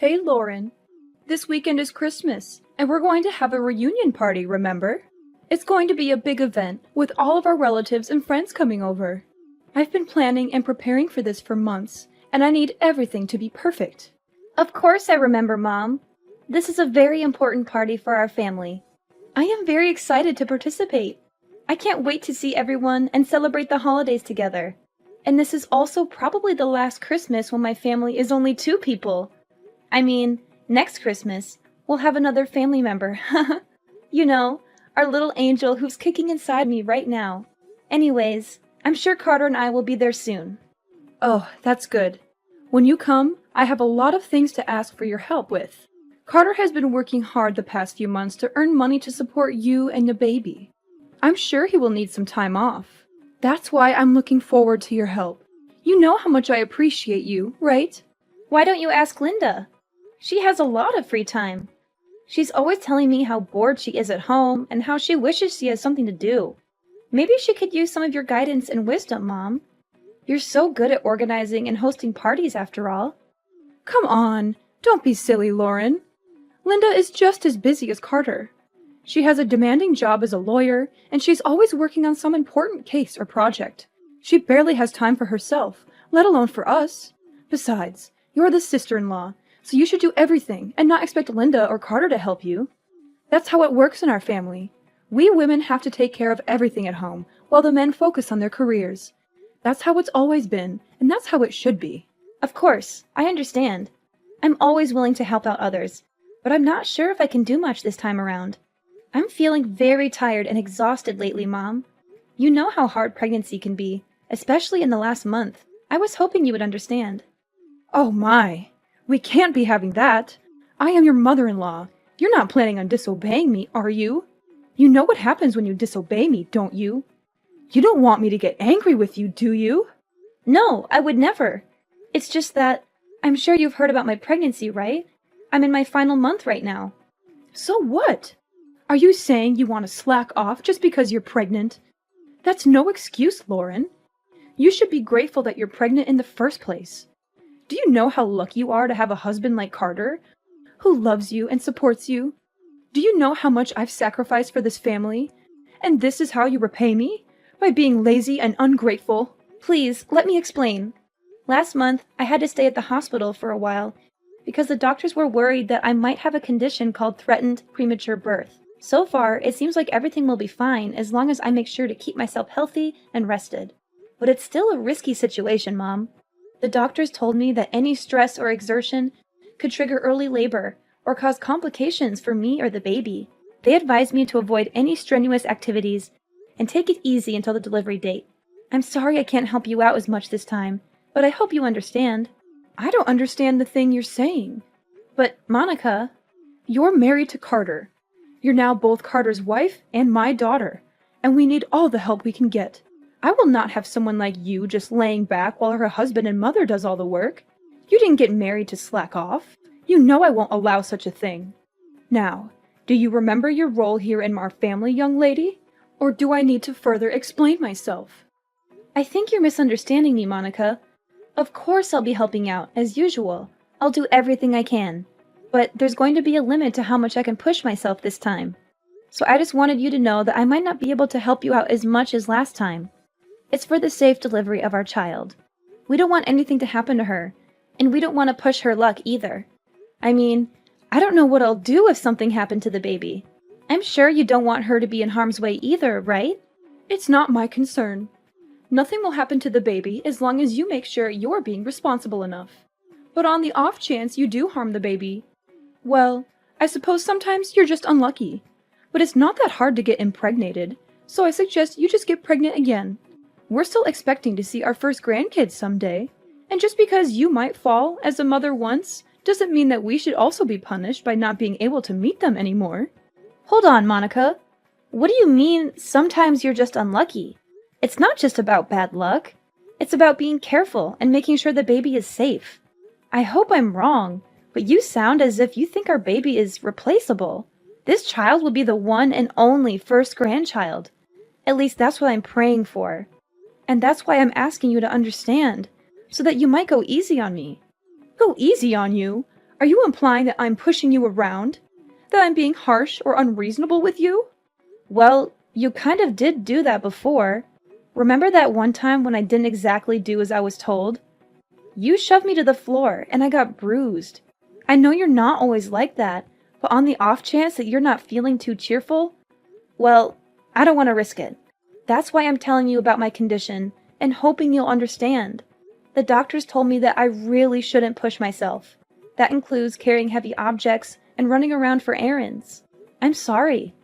Hey Lauren, this weekend is Christmas, and we're going to have a reunion party, remember? It's going to be a big event, with all of our relatives and friends coming over. I've been planning and preparing for this for months, and I need everything to be perfect. Of course I remember, Mom. This is a very important party for our family. I am very excited to participate. I can't wait to see everyone and celebrate the holidays together. And this is also probably the last Christmas when my family is only 2 people. I mean, next Christmas, we'll have another family member. You know, our little angel who's kicking inside me right now. Anyways, I'm sure Carter and I will be there soon. Oh, that's good. When you come, I have a lot of things to ask for your help with. Carter has been working hard the past few months to earn money to support you and the baby. I'm sure he will need some time off. That's why I'm looking forward to your help. You know how much I appreciate you, right? Why don't you ask Linda? She has a lot of free time. She's always telling me how bored she is at home and how she wishes she has something to do. Maybe she could use some of your guidance and wisdom, Mom. You're so good at organizing and hosting parties after all. Come on, don't be silly, Lauren. Linda is just as busy as Carter. She has a demanding job as a lawyer, and she's always working on some important case or project. She barely has time for herself, let alone for us. Besides, you're the sister-in-law, so you should do everything and not expect Linda or Carter to help you. That's how it works in our family. We women have to take care of everything at home, while the men focus on their careers. That's how it's always been, and that's how it should be. Of course, I understand. I'm always willing to help out others, but I'm not sure if I can do much this time around. I'm feeling very tired and exhausted lately, Mom. You know how hard pregnancy can be, especially in the last month. I was hoping you would understand. Oh my! We can't be having that. I am your mother-in-law. You're not planning on disobeying me, are you? You know what happens when you disobey me, don't you? You don't want me to get angry with you, do you? No, I would never. It's just that I'm sure you've heard about my pregnancy, right? I'm in my final month right now. So what? Are you saying you want to slack off just because you're pregnant? That's no excuse, Lauren. You should be grateful that you're pregnant in the first place. Do you know how lucky you are to have a husband like Carter, who loves you and supports you? Do you know how much I've sacrificed for this family? And this is how you repay me? By being lazy and ungrateful? Please, let me explain. Last month, I had to stay at the hospital for a while because the doctors were worried that I might have a condition called threatened premature birth. So far, it seems like everything will be fine as long as I make sure to keep myself healthy and rested. But it's still a risky situation, Mom. The doctors told me that any stress or exertion could trigger early labor or cause complications for me or the baby. They advised me to avoid any strenuous activities and take it easy until the delivery date. I'm sorry I can't help you out as much this time, but I hope you understand. I don't understand the thing you're saying. But, Monica, you're married to Carter. You're now both Carter's wife and my daughter, and we need all the help we can get. I will not have someone like you just laying back while her husband and mother does all the work. You didn't get married to slack off. You know I won't allow such a thing. Now, do you remember your role here in our family, young lady? Or do I need to further explain myself? I think you're misunderstanding me, Monica. Of course I'll be helping out, as usual. I'll do everything I can. But there's going to be a limit to how much I can push myself this time. So I just wanted you to know that I might not be able to help you out as much as last time. It's for the safe delivery of our child. We don't want anything to happen to her, and we don't want to push her luck either. I mean, I don't know what I'll do if something happened to the baby. I'm sure you don't want her to be in harm's way either, right? It's not my concern. Nothing will happen to the baby as long as you make sure you're being responsible enough. But on the off chance you do harm the baby, well, I suppose sometimes you're just unlucky. But it's not that hard to get impregnated, so I suggest you just get pregnant again. We're still expecting to see our first grandkids someday, and just because you might fall as a mother once doesn't mean that we should also be punished by not being able to meet them anymore. Hold on, Monica. What do you mean, sometimes you're just unlucky? It's not just about bad luck. It's about being careful and making sure the baby is safe. I hope I'm wrong, but you sound as if you think our baby is replaceable. This child will be the one and only first grandchild. At least that's what I'm praying for. And that's why I'm asking you to understand, so that you might go easy on me. Go easy on you? Are you implying that I'm pushing you around? That I'm being harsh or unreasonable with you? Well, you kind of did do that before. Remember that one time when I didn't exactly do as I was told? You shoved me to the floor and I got bruised. I know you're not always like that, but on the off chance that you're not feeling too cheerful, well, I don't want to risk it. That's why I'm telling you about my condition and hoping you'll understand. The doctors told me that I really shouldn't push myself. That includes carrying heavy objects and running around for errands. I'm sorry.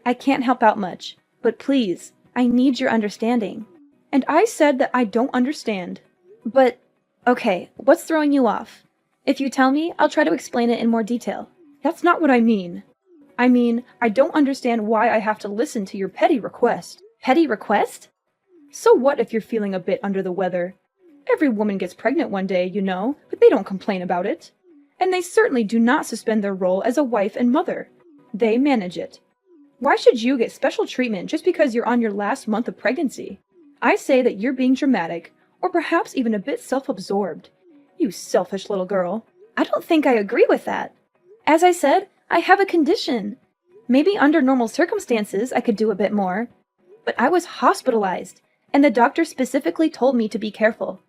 I can't help out much, but please, I need your understanding. And I said that I don't understand. But, okay, what's throwing you off? If you tell me, I'll try to explain it in more detail. That's not what I mean. I mean, I don't understand why I have to listen to your petty request. Petty request? So what if you're feeling a bit under the weather? Every woman gets pregnant one day, you know, but they don't complain about it. And they certainly do not suspend their role as a wife and mother. They manage it. Why should you get special treatment just because you're on your last month of pregnancy? I say that you're being dramatic, or perhaps even a bit self-absorbed. You selfish little girl. I don't think I agree with that. As I said, I have a condition. Maybe under normal circumstances I could do a bit more. But I was hospitalized, and the doctor specifically told me to be careful.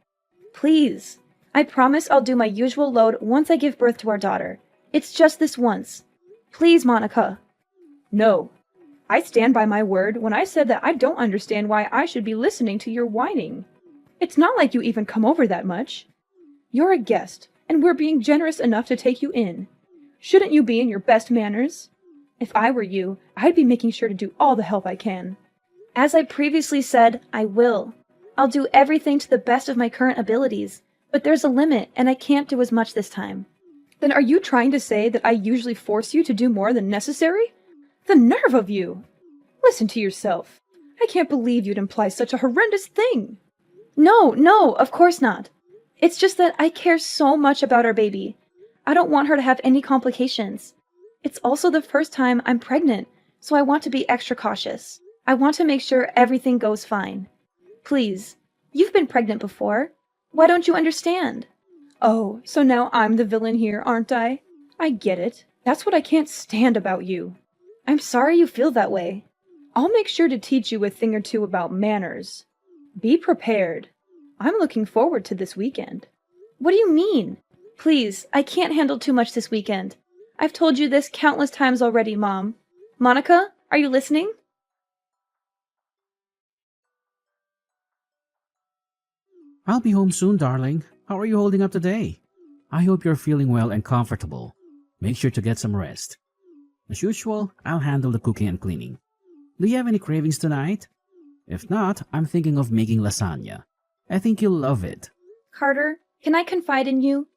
Please, I promise I'll do my usual load once I give birth to our daughter. It's just this once. Please, Monica. No. I stand by my word when I said that I don't understand why I should be listening to your whining. It's not like you even come over that much. You're a guest, and we're being generous enough to take you in. Shouldn't you be in your best manners? If I were you, I'd be making sure to do all the help I can. As I previously said, I will. I'll do everything to the best of my current abilities, but there's a limit, and I can't do as much this time. Then are you trying to say that I usually force you to do more than necessary? The nerve of you! Listen to yourself. I can't believe you'd imply such a horrendous thing. No, of course not. It's just that I care so much about our baby. I don't want her to have any complications. It's also the first time I'm pregnant, so I want to be extra cautious. I want to make sure everything goes fine. Please, you've been pregnant before. Why don't you understand? Oh, so now I'm the villain here, aren't I? I get it. That's what I can't stand about you. I'm sorry you feel that way. I'll make sure to teach you a thing or two about manners. Be prepared. I'm looking forward to this weekend. What do you mean? Please, I can't handle too much this weekend. I've told you this countless times already, Mom. Monica, are you listening? I'll be home soon, darling. How are you holding up today? I hope you're feeling well and comfortable. Make sure to get some rest. As usual, I'll handle the cooking and cleaning. Do you have any cravings tonight? If not, I'm thinking of making lasagna. I think you'll love it. Carter, can I confide in you?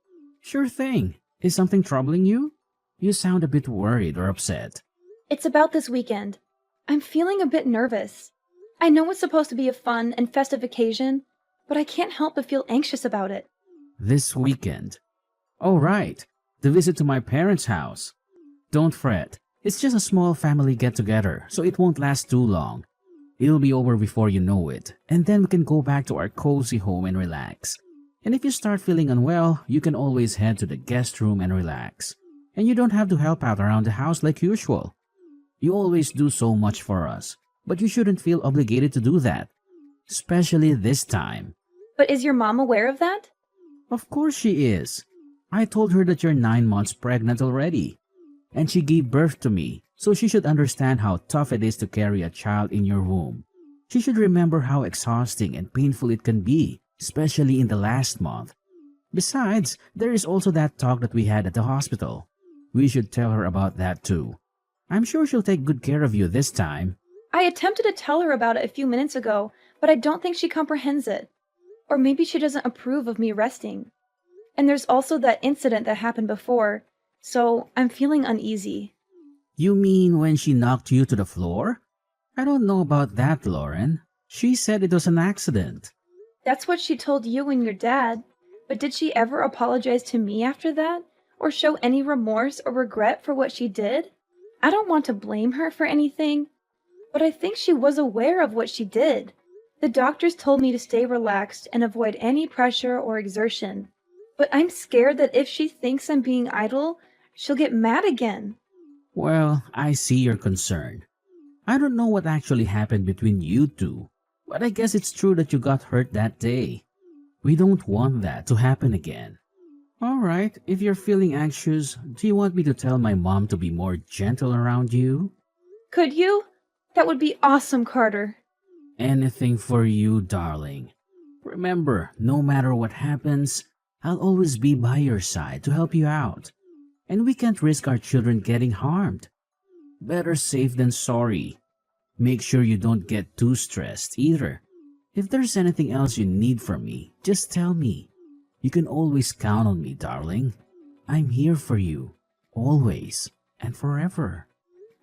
Sure thing. Is something troubling you? You sound a bit worried or upset. It's about this weekend. I'm feeling a bit nervous. I know it's supposed to be a fun and festive occasion, but I can't help but feel anxious about it. This weekend? Oh, right. The visit to my parents' house. Don't fret. It's just a small family get-together, so it won't last too long. It'll be over before you know it, and then we can go back to our cozy home and relax. And if you start feeling unwell, you can always head to the guest room and relax. And you don't have to help out around the house like usual. You always do so much for us, but you shouldn't feel obligated to do that. Especially this time. But is your mom aware of that? Of course she is. I told her that you're 9 months pregnant already. And she gave birth to me, so she should understand how tough it is to carry a child in your womb. She should remember how exhausting and painful it can be, especially in the last month. Besides, there is also that talk that we had at the hospital. We should tell her about that too. I'm sure she'll take good care of you this time. I attempted to tell her about it a few minutes ago, but I don't think she comprehends it. Or maybe she doesn't approve of me resting. And there's also that incident that happened before, so I'm feeling uneasy. You mean when she knocked you to the floor? I don't know about that, Lauren. She said it was an accident. That's what she told you and your dad. But did she ever apologize to me after that? Or show any remorse or regret for what she did? I don't want to blame her for anything, but I think she was aware of what she did. The doctors told me to stay relaxed and avoid any pressure or exertion. But I'm scared that if she thinks I'm being idle, she'll get mad again. Well, I see your concern. I don't know what actually happened between you two, but I guess it's true that you got hurt that day. We don't want that to happen again. Alright, if you're feeling anxious, do you want me to tell my mom to be more gentle around you? Could you? That would be awesome, Carter. Anything for you, darling. Remember, no matter what happens, I'll always be by your side to help you out. And we can't risk our children getting harmed. Better safe than sorry. Make sure you don't get too stressed either. If there's anything else you need from me, just tell me. You can always count on me, darling. I'm here for you, always and forever.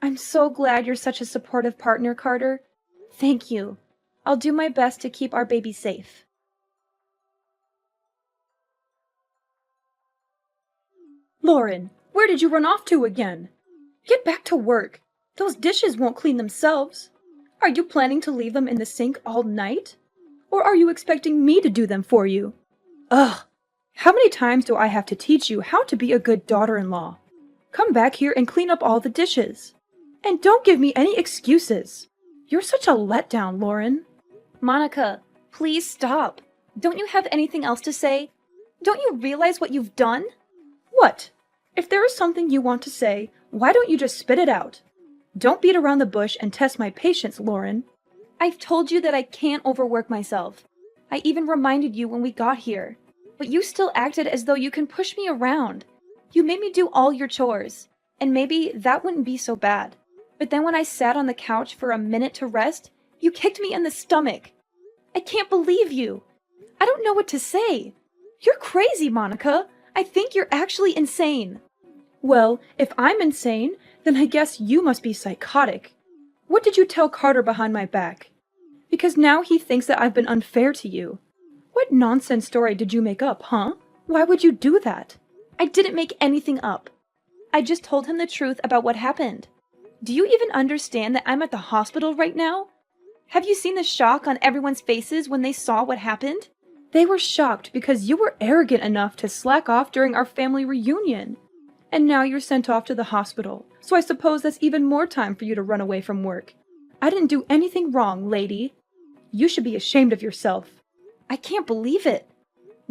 I'm so glad you're such a supportive partner, Carter. Thank you. I'll do my best to keep our baby safe. Lauren, where did you run off to again? Get back to work. Those dishes won't clean themselves. Are you planning to leave them in the sink all night? Or are you expecting me to do them for you? Ugh! How many times do I have to teach you how to be a good daughter-in-law? Come back here and clean up all the dishes. And don't give me any excuses. You're such a letdown, Lauren. Monica, please stop. Don't you have anything else to say? Don't you realize what you've done? What? If there is something you want to say, why don't you just spit it out? Don't beat around the bush and test my patience, Lauren. I've told you that I can't overwork myself. I even reminded you when we got here. But you still acted as though you can push me around. You made me do all your chores. And maybe that wouldn't be so bad. But then when I sat on the couch for a minute to rest, you kicked me in the stomach. I can't believe you. I don't know what to say. You're crazy, Monica. I think you're actually insane. Well, if I'm insane, then I guess you must be psychotic. What did you tell Carter behind my back? Because now he thinks that I've been unfair to you. What nonsense story did you make up, huh? Why would you do that? I didn't make anything up. I just told him the truth about what happened. Do you even understand that I'm at the hospital right now? Have you seen the shock on everyone's faces when they saw what happened? They were shocked because you were arrogant enough to slack off during our family reunion. And now you're sent off to the hospital, so I suppose that's even more time for you to run away from work. I didn't do anything wrong, lady. You should be ashamed of yourself. I can't believe it.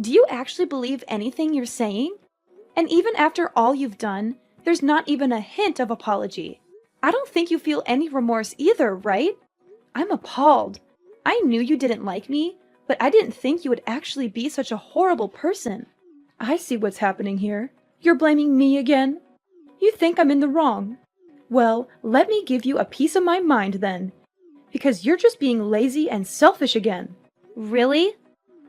Do you actually believe anything you're saying? And even after all you've done, there's not even a hint of apology. I don't think you feel any remorse either, right? I'm appalled. I knew you didn't like me, but I didn't think you would actually be such a horrible person. I see what's happening here. You're blaming me again? You think I'm in the wrong. Well, let me give you a piece of my mind then. Because you're just being lazy and selfish again. Really?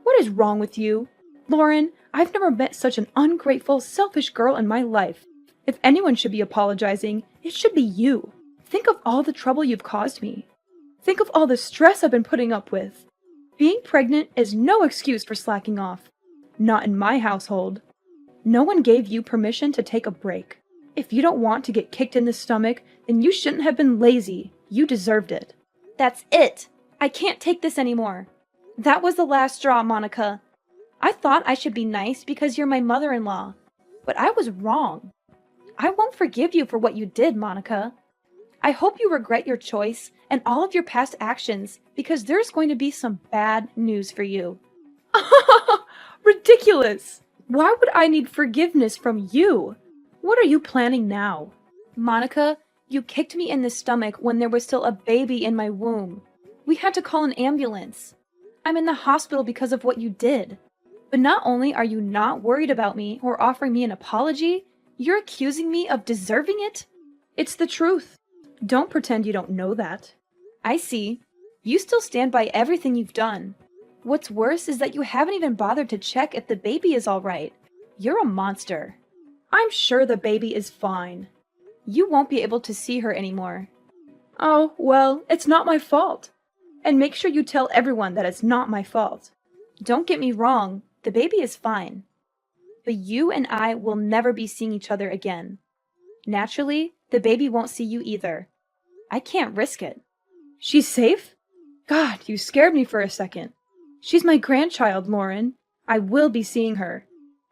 What is wrong with you? Lauren, I've never met such an ungrateful, selfish girl in my life. If anyone should be apologizing, it should be you. Think of all the trouble you've caused me. Think of all the stress I've been putting up with. Being pregnant is no excuse for slacking off. Not in my household. No one gave you permission to take a break. If you don't want to get kicked in the stomach, then you shouldn't have been lazy. You deserved it. That's it. I can't take this anymore. That was the last straw, Monica. I thought I should be nice because you're my mother-in-law. But I was wrong. I won't forgive you for what you did, Monica. I hope you regret your choice and all of your past actions because there's going to be some bad news for you. Ridiculous! Why would I need forgiveness from you? What are you planning now? Monica, you kicked me in the stomach when there was still a baby in my womb. We had to call an ambulance. I'm in the hospital because of what you did. But not only are you not worried about me or offering me an apology, you're accusing me of deserving it? It's the truth. Don't pretend you don't know that. I see. You still stand by everything you've done. What's worse is that you haven't even bothered to check if the baby is all right. You're a monster. I'm sure the baby is fine. You won't be able to see her anymore. Oh, well, it's not my fault. And make sure you tell everyone that it's not my fault. Don't get me wrong, the baby is fine. But you and I will never be seeing each other again. Naturally, the baby won't see you either. I can't risk it. She's safe? God, you scared me for a second. She's my grandchild, Lauren. I will be seeing her.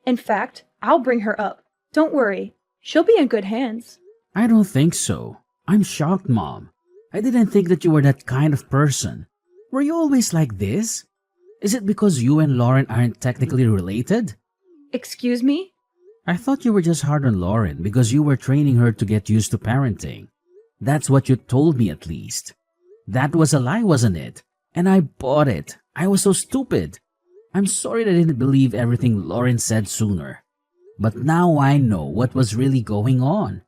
In fact, I'll bring her up. Don't worry. She'll be in good hands. I don't think so. I'm shocked, Mom. I didn't think that you were that kind of person. Were you always like this? Is it because you and Lauren aren't technically related? Excuse me? I thought you were just hard on Lauren because you were training her to get used to parenting. That's what you told me, at least. That was a lie, wasn't it? And I bought it. I was so stupid. I'm sorry that I didn't believe everything Lauren said sooner. But now I know what was really going on.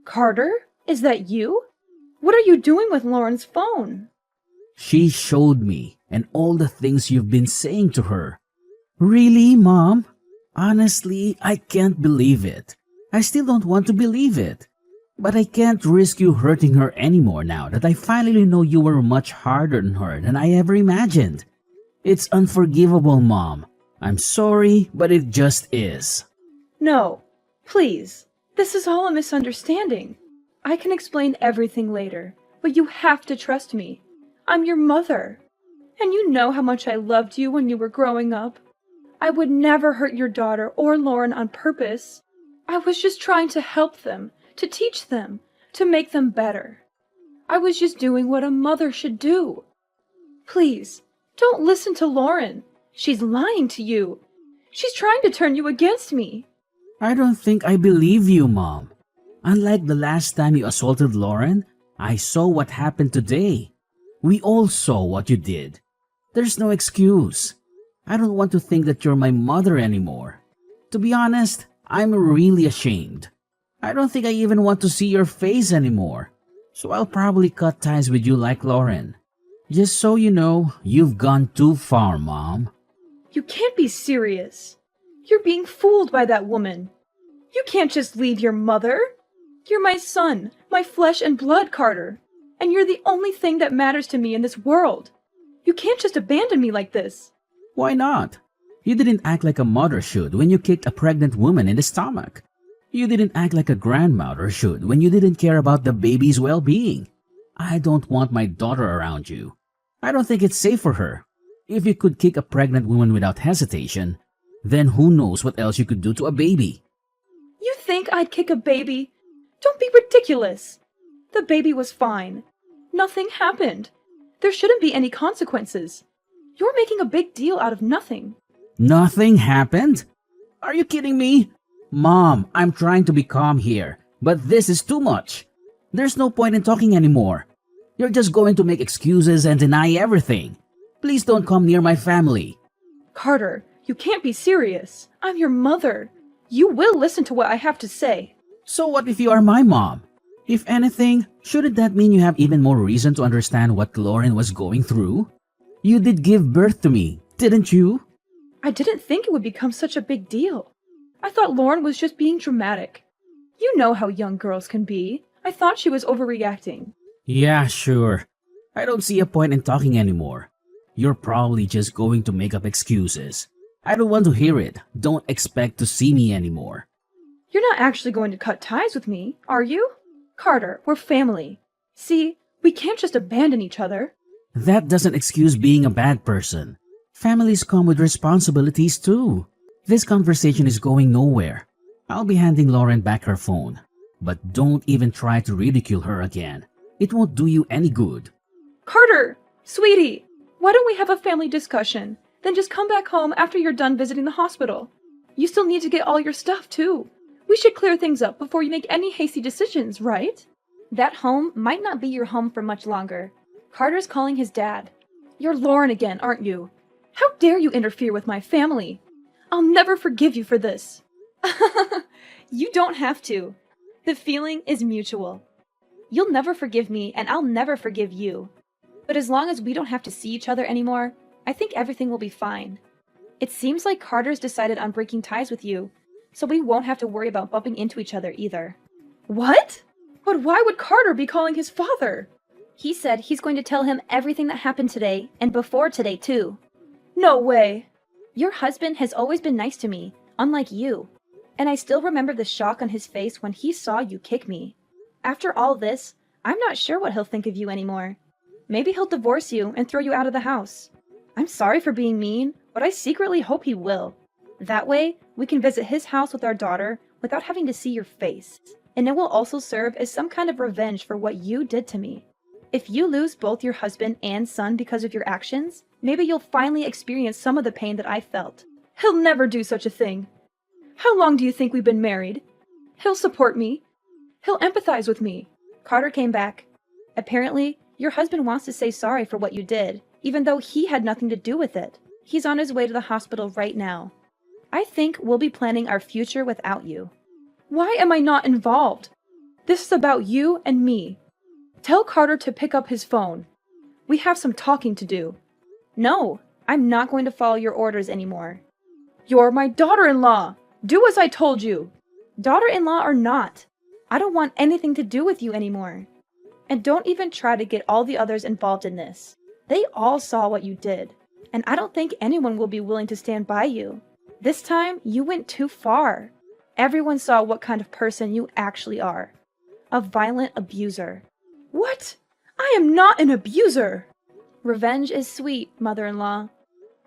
Carter? Is that you? What are you doing with Lauren's phone? She showed me, and all the things you've been saying to her. Really, Mom? Honestly, I can't believe it. I still don't want to believe it. But I can't risk you hurting her anymore now that I finally know you were much harder on her than I ever imagined. It's unforgivable, Mom. I'm sorry, but it just is. No, please. This is all a misunderstanding. I can explain everything later, but you have to trust me. I'm your mother. And you know how much I loved you when you were growing up. I would never hurt your daughter or Lauren on purpose. I was just trying to help them, to teach them, to make them better. I was just doing what a mother should do. Please, don't listen to Lauren. She's lying to you. She's trying to turn you against me. I don't think I believe you, Mom. Unlike the last time you assaulted Lauren, I saw what happened today. We all saw what you did. There's no excuse. I don't want to think that you're my mother anymore. To be honest, I'm really ashamed. I don't think I even want to see your face anymore. So I'll probably cut ties with you like Lauren. Just so you know, you've gone too far, Mom. You can't be serious. You're being fooled by that woman. You can't just leave your mother. You're my son, my flesh and blood, Carter. And you're the only thing that matters to me in this world. You can't just abandon me like this. Why not? You didn't act like a mother should when you kicked a pregnant woman in the stomach. You didn't act like a grandmother should when you didn't care about the baby's well-being. I don't want my daughter around you. I don't think it's safe for her. If you could kick a pregnant woman without hesitation, then who knows what else you could do to a baby. You think I'd kick a baby? Don't be ridiculous. The baby was fine. Nothing happened. There shouldn't be any consequences. You're making a big deal out of nothing. Nothing happened? Are you kidding me? Mom, I'm trying to be calm here, but this is too much. There's no point in talking anymore. You're just going to make excuses and deny everything. Please don't come near my family. Carter, you can't be serious. I'm your mother. You will listen to what I have to say. So what if you are my mom? If anything, shouldn't that mean you have even more reason to understand what Lauren was going through? You did give birth to me, didn't you? I didn't think it would become such a big deal. I thought Lauren was just being dramatic. You know how young girls can be. I thought she was overreacting. Yeah, sure. I don't see a point in talking anymore. You're probably just going to make up excuses. I don't want to hear it. Don't expect to see me anymore. You're not actually going to cut ties with me, are you? Carter, we're family. See, we can't just abandon each other. That doesn't excuse being a bad person. Families come with responsibilities too. This conversation is going nowhere. I'll be handing Lauren back her phone. But don't even try to ridicule her again. It won't do you any good. Carter! Sweetie! Why don't we have a family discussion? Then just come back home after you're done visiting the hospital. You still need to get all your stuff too. We should clear things up before you make any hasty decisions, right? That home might not be your home for much longer. Carter's calling his dad. You're Lauren again, aren't you? How dare you interfere with my family? I'll never forgive you for this. You don't have to. The feeling is mutual. You'll never forgive me, and I'll never forgive you. But as long as we don't have to see each other anymore, I think everything will be fine. It seems like Carter's decided on breaking ties with you, so we won't have to worry about bumping into each other either. What? But why would Carter be calling his father? He said he's going to tell him everything that happened today, and before today too. No way. Your husband has always been nice to me, unlike you. And I still remember the shock on his face when he saw you kick me. After all this, I'm not sure what he'll think of you anymore. Maybe he'll divorce you and throw you out of the house. I'm sorry for being mean, but I secretly hope he will. That way, We can visit his house with our daughter without having to see your face. And it will also serve as some kind of revenge for what you did to me. If you lose both your husband and son because of your actions, maybe you'll finally experience some of the pain that I felt. He'll never do such a thing. How long do you think we've been married? He'll support me. He'll empathize with me. Carter came back. Apparently, your husband wants to say sorry for what you did, even though he had nothing to do with it. He's on his way to the hospital right now. I think we'll be planning our future without you. Why am I not involved? This is about you and me. Tell Carter to pick up his phone. We have some talking to do. No, I'm not going to follow your orders anymore. You're my daughter-in-law! Do as I told you! Daughter-in-law or not, I don't want anything to do with you anymore. And don't even try to get all the others involved in this. They all saw what you did, and I don't think anyone will be willing to stand by you. This time, you went too far. Everyone saw what kind of person you actually are. A violent abuser. What? I am not an abuser! Revenge is sweet, mother-in-law.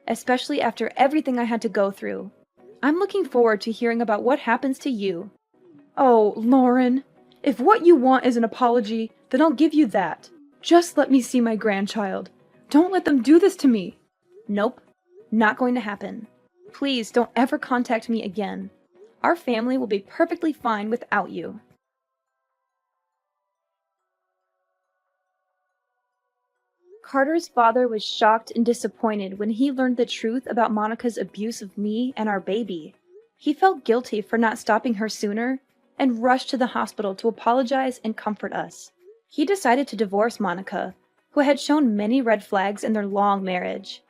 Especially after everything I had to go through. I'm looking forward to hearing about what happens to you. Oh, Lauren, if what you want is an apology, then I'll give you that. Just let me see my grandchild. Don't let them do this to me. Nope, not going to happen. Please don't ever contact me again. Our family will be perfectly fine without you. Carter's father was shocked and disappointed when he learned the truth about Monica's abuse of me and our baby. He felt guilty for not stopping her sooner and rushed to the hospital to apologize and comfort us. He decided to divorce Monica, who had shown many red flags in their long marriage.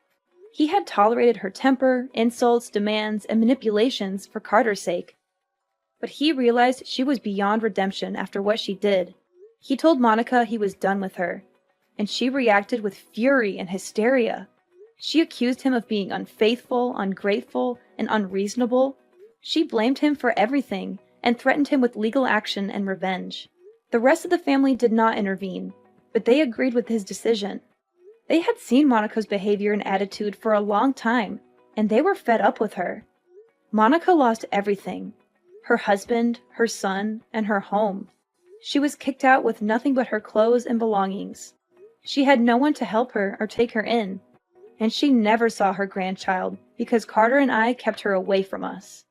He had tolerated her temper, insults, demands, and manipulations for Carter's sake. But he realized she was beyond redemption after what she did. He told Monica he was done with her, and she reacted with fury and hysteria. She accused him of being unfaithful, ungrateful, and unreasonable. She blamed him for everything and threatened him with legal action and revenge. The rest of the family did not intervene, but they agreed with his decision. They had seen Monica's behavior and attitude for a long time, and they were fed up with her. Monica lost everything: her husband, her son, and her home. She was kicked out with nothing but her clothes and belongings. She had no one to help her or take her in, and she never saw her grandchild because Carter and I kept her away from us.